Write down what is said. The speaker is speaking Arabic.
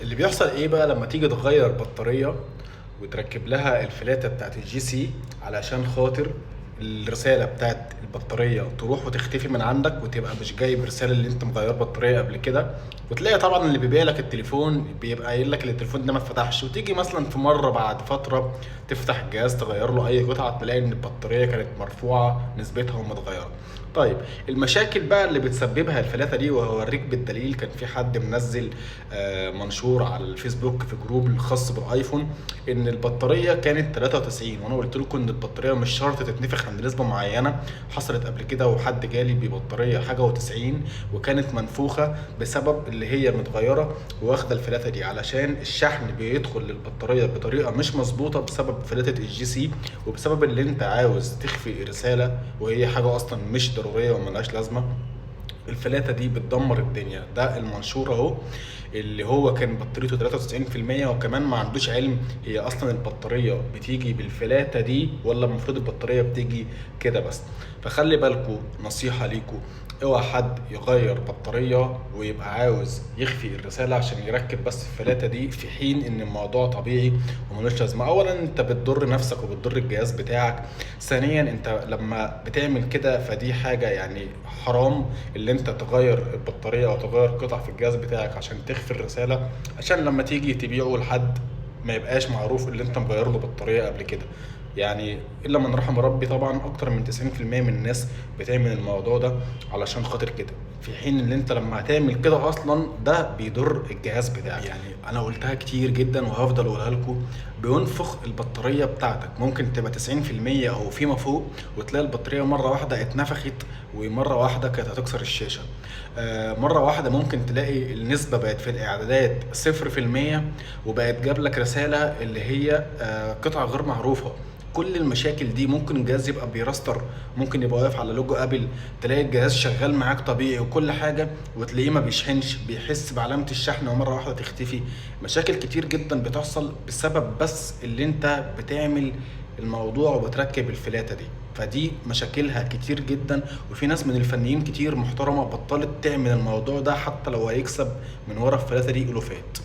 اللي بيحصل ايه بقى لما تيجي تغير بطارية وتركب لها الفلاتة بتاعت الجي سي علشان خاطر الرسالة بتاعت البطارية تروح وتختفي من عندك وتبقى مش جايب رسالة اللي انت مغير بطارية قبل كده. وتلاقي طبعا اللي بيبيع لك التليفون بيبقى قايل لك ان التليفون ده ما اتفتحش، وتيجي مثلا في مرة بعد فترة تفتح الجهاز تغير له اي قطعة تلاقي ان البطارية كانت مرفوعة نسبتها ومتغيرة. طيب المشاكل بقى اللي بتسببها الفلاتة دي وهوريك بالدليل. كان في حد منزل منشور على الفيسبوك في جروب الخاص بالايفون ان البطاريه كانت 93، وانا قلت لكم ان البطاريه مش شرط تتنفخ عند نسبه معينه. حصلت قبل كده وحد جالي ببطاريه حاجه و90 وكانت منفوخه بسبب اللي هي متغيره واخده الفلاته دي، علشان الشحن بيدخل للبطاريه بطريقه مش مظبوطه بسبب فلاته الجي سي، وبسبب اللي انت عاوز تخفي رساله وهي حاجه اصلا مش ضروريه وملهاش لازمه. الفلاتة دي بتدمر الدنيا. ده المنشور اهو اللي هو كان بطاريته 93%، وكمان ما عندوش علم هي اصلا البطارية بتيجي بالفلاتة دي ولا المفروض البطارية بتيجي كده بس. فخلي بالكو، نصيحة ليكو، اوعى حد يغير بطارية ويبقى عاوز يخفي الرسالة عشان يركب بس الفلاتة دي في حين ان الموضوع طبيعي وملوش لازمة. اولا انت بتضر نفسك وبتضر الجهاز بتاعك. ثانيا انت لما بتعمل كده فدي حاجة يعني حرام، اللي انت تغير البطارية او تغير قطع في الجهاز بتاعك عشان تخفي الرسالة، عشان لما تيجي تبيعه لحد ما يبقاش معروف اللي انت مغير له بطارية قبل كده. يعني الا من رحم ربي، طبعا اكتر من 90% من الناس بتعمل الموضوع ده علشان خاطر كده، في حين ان انت لما هتعمل كده اصلا ده بيضر الجهاز بتاعك. يعني انا قلتها كتير جدا وهفضل اقولها لكم، بينفخ البطارية بتاعتك. ممكن تبقى 90% او فيما فوق وتلاقي البطارية مرة واحدة اتنفخت ومرة واحدة كانت هتكسر الشاشة. مرة واحدة ممكن تلاقي النسبة بقت في الاعدادات 0% وبقت جاب لك رسالة اللي هي قطعة غير معروفة. كل المشاكل دي ممكن الجهاز يبقى بيراستر، ممكن يبقى واقف على لوجو ابل، تلاقي الجهاز شغال معاك طبيعي وكل حاجه وتلاقيه ما بيشحنش، بيحس بعلامه الشحن ومره واحده تختفي. مشاكل كتير جدا بتحصل بسبب بس اللي انت بتعمل الموضوع وبتركب الفلاته دي. فدي مشاكلها كتير جدا، وفي ناس من الفنيين كتير محترمه بطلت تعمل الموضوع ده حتى لو هيكسب من ورا الفلاته دي الوفات.